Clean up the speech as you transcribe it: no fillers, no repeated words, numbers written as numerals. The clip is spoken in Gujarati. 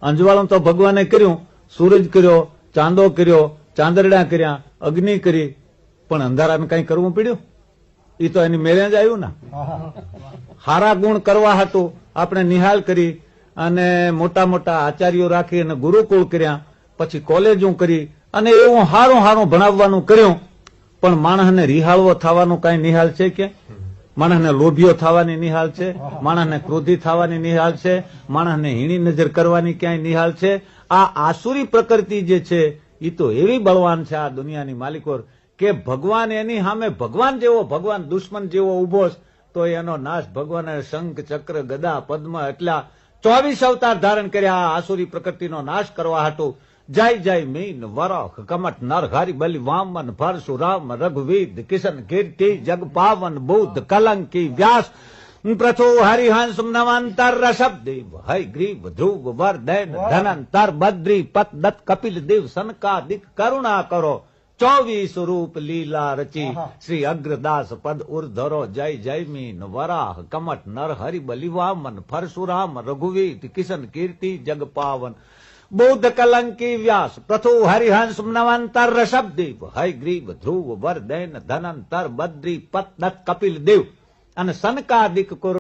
અંજવાળું તો ભગવાને કર્યું, સૂરજ કર્યો, ચાંદો કર્યો, ચાંદરડા કર્યા, અગ્નિ કરી, પણ અંધારાને કઈ કરવું પડ્યું? એ તો એની મેળે જ આવ્યું ને. હારા ગુણ કરવા હાટું આપણે નિહાલ કરી અને મોટા મોટા આચાર્યો રાખી અને ગુરુકુળ કર્યા, પછી કોલેજો કરી અને એવું હારું હારું ભણાવવાનું કર્યું, પણ માણસને રિહાળવો થવાનું કઈ નિહાલ છે કે? માણસને લોભીઓ થવાની નિહાલ છે? માણસને ક્રોધી થવાની નિહાલ છે? માણસને હીણી નજર કરવાની ક્યાંય નિહાલ છે? આ આસુરી પ્રકૃતિ જે છે એ તો એવી બળવાન છે આ દુનિયાની માલિકોર કે ભગવાન એની સામે ભગવાન દુશ્મન જેવો ઉભો છે તો એનો નાશ ભગવાને શંખ ચક્ર ગદા પદ્મ એટલા 24 અવતાર ધારણ કર્યા આ આસુરી પ્રકૃતિનો નાશ કરવા હાટું. જય જય મીન વરાહ કમટ નર હરિ બલિ વામન પરશુરામ રઘુવીર કિશન કીર્તિ જગ પાવન બુદ્ધ કલંકી વ્યાસ પ્રથુ હરિહંસ નવાંતર રસબદેવ હય ગ્રીવ ધ્રુવ વર્ધન ધનંતર બદ્રી પત દત્ત કપિલ દેવ સનકાદિક કરુણા કરો 24 રૂપ લીલા રચી શ્રી અગ્રદાસ પદ ઉર્ધરો જય જય મીન વરાહ કમટ નર હરિ બલિ વામન પરશુરામ રઘુવીર કિશન કીર્તિ જગ પાવન બુદ્ધ કલંકી વ્યાસ પ્રથુ હરિહંસ નવાંતર રસબદેવ હય ગ્રીવ ધ્રુવ વર્ધન ધનંતર બદ્રી પત દત્ત કપિલ દેવ અને સનકાદિક